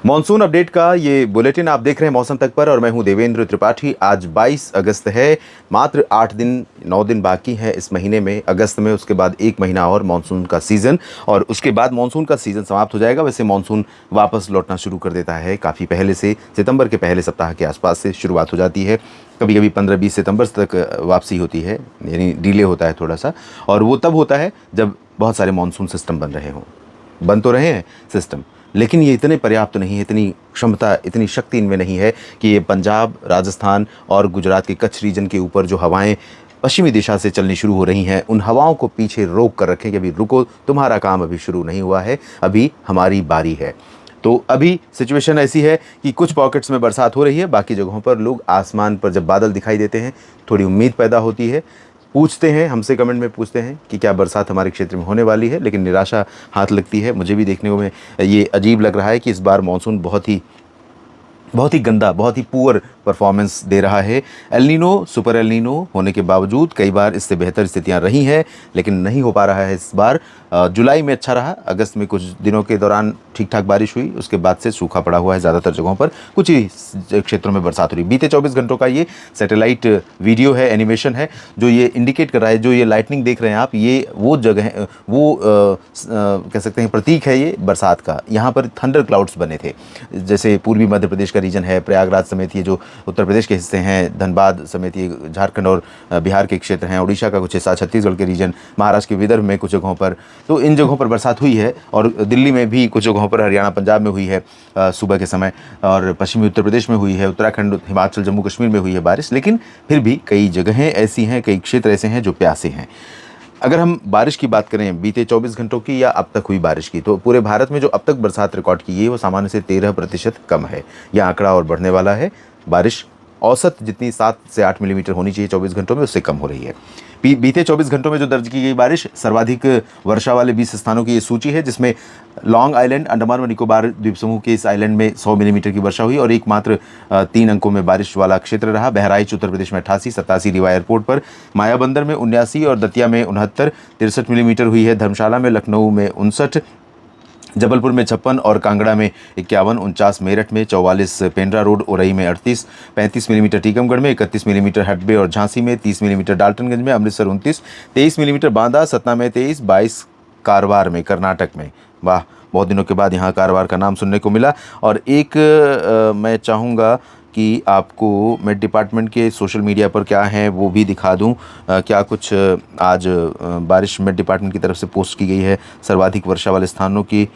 Monsoon update का ये bulletin आप देख रहे हैं मौसम तक पर और मैं हूं देवेंद्र त्रिपाठी। आज 22 अगस्त है। मात्र 8 दिन 9 दिन बाकी हैं इस महीने में, अगस्त में। उसके बाद एक महीना और मानसून का सीज़न, और उसके बाद मानसून का सीज़न समाप्त हो जाएगा। वैसे मानसून वापस लौटना शुरू कर देता है काफ़ी पहले से, सितंबर के पहले सप्ताह के आसपास से शुरुआत हो जाती है। कभी कभी 15-20 सितंबर तक वापसी होती है, यानी डिले होता है थोड़ा सा। और वो तब होता है जब बहुत सारे मानसून सिस्टम बन रहे हों। बन तो रहे हैं सिस्टम, लेकिन ये इतने पर्याप्त नहीं है, इतनी क्षमता, इतनी शक्ति इनमें नहीं है कि ये पंजाब, राजस्थान और गुजरात के कच्छ रीजन के ऊपर जो हवाएं पश्चिमी दिशा से चलनी शुरू हो रही हैं, उन हवाओं को पीछे रोक कर रखें कि अभी रुको, तुम्हारा काम अभी शुरू नहीं हुआ है, अभी हमारी बारी है। तो अभी सिचुएशन ऐसी है कि कुछ पॉकेट्स में बरसात हो रही है, बाकी जगहों पर लोग आसमान पर जब बादल दिखाई देते हैं थोड़ी उम्मीद पैदा होती है। पूछते हैं, हमसे कमेंट में पूछते हैं कि क्या बरसात हमारे क्षेत्र में होने वाली है, लेकिन निराशा हाथ लगती है। मुझे भी देखने में ये अजीब लग रहा है कि इस बार मानसून बहुत ही गंदा, बहुत ही पुअर परफॉर्मेंस दे रहा है। El Nino, super El Nino होने के बावजूद कई बार इससे बेहतर स्थितियां रही हैं, लेकिन नहीं हो पा रहा है इस बार। जुलाई में अच्छा रहा, अगस्त में कुछ दिनों के दौरान ठीक ठाक बारिश हुई, उसके बाद से सूखा पड़ा हुआ है ज़्यादातर जगहों पर। कुछ ही क्षेत्रों में बरसात हो रही। बीते 24 घंटों का ये सैटेलाइट वीडियो है, एनिमेशन है, जो ये इंडिकेट कर रहा है। जो ये लाइटनिंग देख रहे हैं आप, ये वो जगह है, वो कह सकते हैं प्रतीक है ये बरसात का। यहाँ पर थंडर क्लाउड्स बने थे। जैसे पूर्वी मध्य प्रदेश का रीजन है, प्रयागराज समेत ये जो उत्तर प्रदेश के हिस्से हैं, धनबाद समेत ये झारखंड और बिहार के क्षेत्र हैं, उड़ीसा का कुछ हिस्सा, छत्तीसगढ़ के रीजन, महाराष्ट्र के विदर्भ में कुछ जगहों पर, तो इन जगहों पर बरसात हुई है। और दिल्ली में भी कुछ जगहों पर, हरियाणा पंजाब में हुई है सुबह के समय, और पश्चिमी उत्तर प्रदेश में हुई है, उत्तराखंड, हिमाचल, जम्मू कश्मीर में हुई है बारिश। लेकिन फिर भी कई जगहें ऐसी हैं, कई क्षेत्र ऐसे हैं जो प्यासे हैं। अगर हम बारिश की बात करें बीते 24 घंटों की या अब तक हुई बारिश की, तो पूरे भारत में जो अब तक बरसात रिकॉर्ड की है वो सामान्य से 13% कम है। यह आंकड़ा और बढ़ने वाला है। बारिश औसत जितनी 7 से 8 मिलीमीटर होनी चाहिए 24 घंटों में, उससे कम हो रही है। बीते 24 घंटों में जो दर्ज की गई बारिश, सर्वाधिक वर्षा वाले 20 स्थानों की ये सूची है, जिसमें लॉन्ग आइलैंड, अंडमान व निकोबार द्वीप समूह के इस आइलैंड में 100 मिलीमीटर की वर्षा हुई, और एकमात्र 3 अंकों में बारिश वाला क्षेत्र रहा बहराइच उत्तर प्रदेश में 88, 87 रीवा एयरपोर्ट पर, मायाबंदर में 79 और दतिया में 69, 63 मिलीमीटर हुई है। धर्मशाला में, लखनऊ में 59, जबलपुर में 56 और कांगड़ा में 51, 49 मेरठ में, 44 पेंड्रा रोड ओरई में 38, 35 मिलीमीटर टीकमगढ़ में, 31 मिलीमीटर हडबे और झांसी में, 30 मिलीमीटर डाल्टनगंज में, अमृतसर 29, 23 मिलीमीटर बांदा, सतना में 23, 22 कारवार में, कर्नाटक में। वाह, बहुत दिनों के बाद यहाँ कारवार का नाम सुनने को मिला। और एक मैं चाहूँगा कि आपको मेट डिपार्टमेंट के सोशल मीडिया पर क्या है वो भी दिखा दूं। क्या कुछ आज बारिश मेट डिपार्टमेंट की तरफ से पोस्ट की गई है सर्वाधिक वर्षा वाले स्थानों की।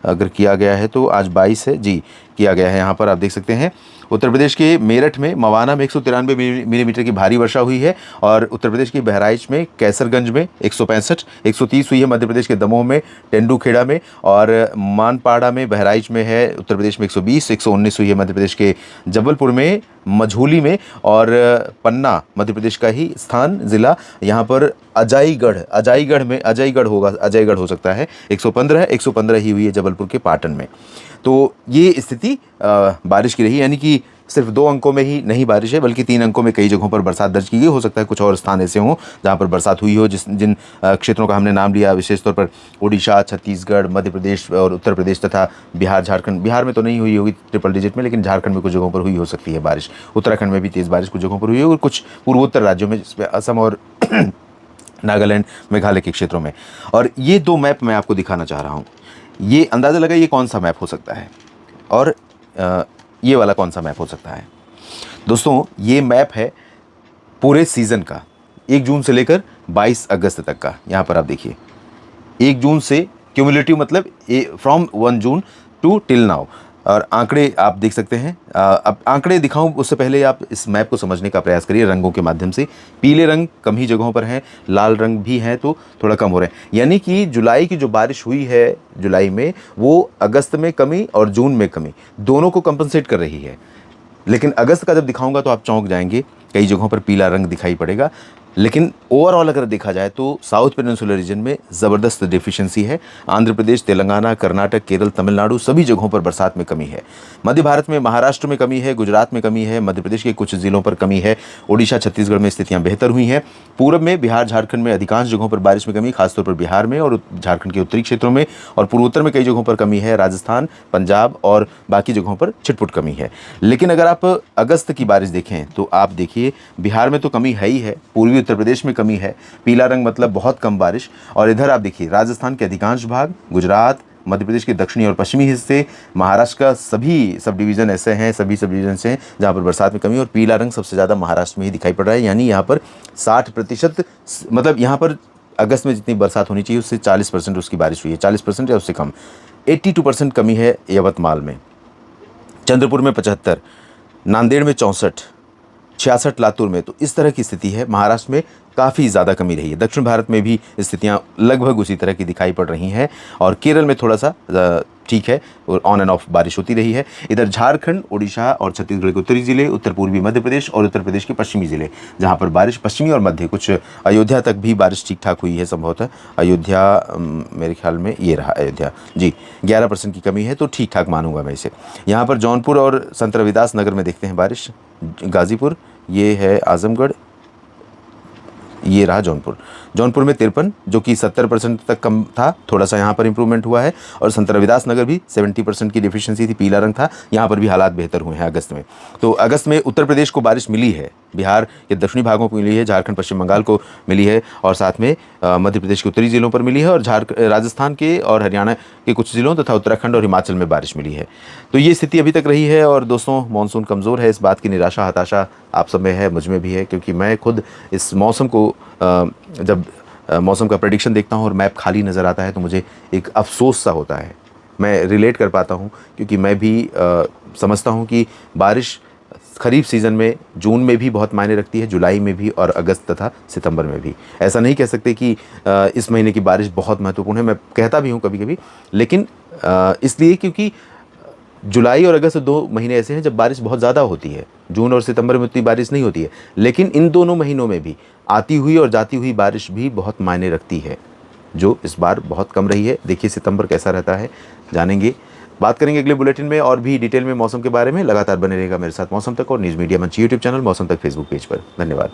अगर किया गया है तो आज 22 है जी, किया गया है। यहाँ पर आप देख सकते हैं उत्तर प्रदेश के मेरठ में, मवाना में 193 मिलीमीटर की भारी वर्षा हुई है, और उत्तर प्रदेश के बहराइच में, कैसरगंज में 165, 130 हुई है मध्य प्रदेश के दमोह में, तेंदुखेड़ा में, और मानपाड़ा में बहराइच में है उत्तर प्रदेश में 120, 119 हुई है मध्य प्रदेश के जबलपुर में, मझौली में, और पन्ना मध्य प्रदेश का ही स्थान ज़िला, यहाँ पर अजयगढ़ होगा, अजयगढ़ हो सकता है, 115 ही हुई है जबलपुर के पाटन में। तो ये स्थिति बारिश की रही, यानी कि सिर्फ 2 अंकों में ही नहीं बारिश है, बल्कि 3 अंकों में कई जगहों पर बरसात दर्ज की गई। हो सकता है कुछ और स्थान ऐसे हों जहाँ पर बरसात हुई हो, जिन क्षेत्रों का हमने नाम लिया, विशेष तौर पर उड़ीसा, छत्तीसगढ़, मध्य प्रदेश और उत्तर प्रदेश तथा बिहार, झारखंड। बिहार में तो नहीं हुई होगी ट्रिपल डिजिट में, लेकिन झारखंड में कुछ जगहों पर हुई हो सकती है बारिश। उत्तराखंड में भी तेज़ बारिश कुछ जगहों पर हुई है, और कुछ पूर्वोत्तर राज्यों में, जिसमें असम और नागालैंड, मेघालय के क्षेत्रों में। और ये 2 मैप मैं आपको दिखाना चाह रहा हूँ। ये अंदाज़ा लगा ये कौन सा मैप हो सकता है, और ये वाला कौन सा मैप हो सकता है। दोस्तों, ये मैप है पूरे सीज़न का, 1 जून से लेकर 22 अगस्त तक का। यहाँ पर आप देखिए, 1 जून से क्यूमुलेटिव, मतलब from 1 June to till now. और आंकड़े आप देख सकते हैं। अब आंकड़े दिखाऊं उससे पहले आप इस मैप को समझने का प्रयास करिए रंगों के माध्यम से। पीले रंग कम ही जगहों पर हैं, लाल रंग भी हैं तो थोड़ा कम हो रहे हैं। यानी कि जुलाई की जो बारिश हुई है जुलाई में, वो अगस्त में कमी और जून में कमी दोनों को कंपनसेट कर रही है। लेकिन अगस्त का जब दिखाऊंगा तो आप चौंक जाएंगे, कई जगहों पर पीला रंग दिखाई पड़ेगा। लेकिन ओवरऑल अगर देखा जाए तो साउथ पेनिनसुलर रीजन में ज़बरदस्त डेफिशिएंसी है। आंध्र प्रदेश, तेलंगाना, कर्नाटक, केरल, तमिलनाडु सभी जगहों पर बरसात में कमी है। मध्य भारत में महाराष्ट्र में कमी है, गुजरात में कमी है, मध्य प्रदेश के कुछ ज़िलों पर कमी है, ओडिशा, छत्तीसगढ़ में स्थितियां बेहतर हुई हैं। पूर्व में बिहार, झारखंड में अधिकांश जगहों पर बारिश में कमी, खासतौर पर बिहार में और झारखंड के उत्तरी क्षेत्रों में, और पूर्वोत्तर में कई जगहों पर कमी है। राजस्थान, पंजाब और बाकी जगहों पर छिटपुट कमी है। लेकिन अगर आप अगस्त की बारिश देखें तो आप देखिए बिहार में तो कमी है ही है, पूर्वी उत्तर प्रदेश में कमी है, पीला रंग मतलब बहुत कम बारिश। और इधर आप देखिए राजस्थान के अधिकांश भाग, गुजरात, मध्य प्रदेश के दक्षिणी और पश्चिमी हिस्से, महाराष्ट्र का सभी सब डिवीज़न ऐसे हैं, सभी सब डिवीजन से हैं जहाँ पर बरसात में कमी, और पीला रंग सबसे ज़्यादा महाराष्ट्र में ही दिखाई पड़ रहा है। यानी यहाँ पर 60%, मतलब यहाँ पर अगस्त में जितनी बरसात होनी चाहिए उससे 40% उसकी बारिश हुई है, 40% या उससे कम। 82% कमी है यवतमाल में, चंद्रपुर में 75, नांदेड़ में 64, 66 लातूर में। तो इस तरह की स्थिति है। महाराष्ट्र में काफ़ी ज़्यादा कमी रही है। दक्षिण भारत में भी स्थितियां लगभग उसी तरह की दिखाई पड़ रही हैं, और केरल में थोड़ा सा ठीक है, और ऑन एंड ऑफ बारिश होती रही है। इधर झारखंड, उड़ीसा और छत्तीसगढ़ के उत्तरी ज़िले, उत्तर पूर्वी मध्य प्रदेश और उत्तर प्रदेश के पश्चिमी ज़िले, जहाँ पर बारिश पश्चिमी और मध्य, कुछ अयोध्या तक भी बारिश ठीक ठाक हुई है संभवतः। अयोध्या मेरे ख्याल में ये रहा अयोध्या जी, 11% की कमी है, तो ठीक ठाक मानूंगा मैं इसे। यहाँ पर जौनपुर और संत रविदास नगर में देखते हैं बारिश, गाज़ीपुर, ये है आजमगढ़, ये रहा जौनपुर। जौनपुर में 53, जो कि 70% तक कम था, थोड़ा सा यहाँ पर इंप्रूवमेंट हुआ है। और संत रविदास नगर भी 70% की डेफिशिएंसी थी, पीला रंग था, यहाँ पर भी हालात बेहतर हुए हैं अगस्त में। तो अगस्त में उत्तर प्रदेश को बारिश मिली है, बिहार के दक्षिणी भागों को मिली है, झारखंड, पश्चिम बंगाल को मिली है, और साथ में मध्य प्रदेश के उत्तरी ज़िलों पर मिली है, और राजस्थान के और हरियाणा के कुछ ज़िलों तथा उत्तराखंड और हिमाचल में बारिश मिली है। तो ये स्थिति अभी तक रही है। और दोस्तों, मानसून कमज़ोर है, इस बात की निराशा हताशा आप सब में है, मुझ में भी है, क्योंकि मैं खुद इस मौसम को जब मौसम का प्रेडिक्शन देखता हूँ और मैप खाली नज़र आता है तो मुझे एक अफसोस सा होता है। मैं रिलेट कर पाता हूँ, क्योंकि मैं भी समझता हूँ कि बारिश खरीफ सीज़न में जून में भी बहुत मायने रखती है, जुलाई में भी, और अगस्त तथा सितंबर में भी। ऐसा नहीं कह सकते कि इस महीने की बारिश बहुत महत्वपूर्ण है, मैं कहता भी हूँ कभी कभी, लेकिन इसलिए क्योंकि जुलाई और अगस्त 2 महीने ऐसे हैं जब बारिश बहुत ज़्यादा होती है। जून और सितंबर में उतनी बारिश नहीं होती है, लेकिन इन दोनों महीनों में भी आती हुई और जाती हुई बारिश भी बहुत मायने रखती है, जो इस बार बहुत कम रही है। देखिए सितंबर कैसा रहता है, जानेंगे, बात करेंगे अगले बुलेटिन में और भी डिटेल में मौसम के बारे में। लगातार बने रहेगा मेरे साथ मौसम तक और न्यूज़ मीडिया मंच यूट्यूब चैनल, मौसम तक फेसबुक पेज पर। धन्यवाद।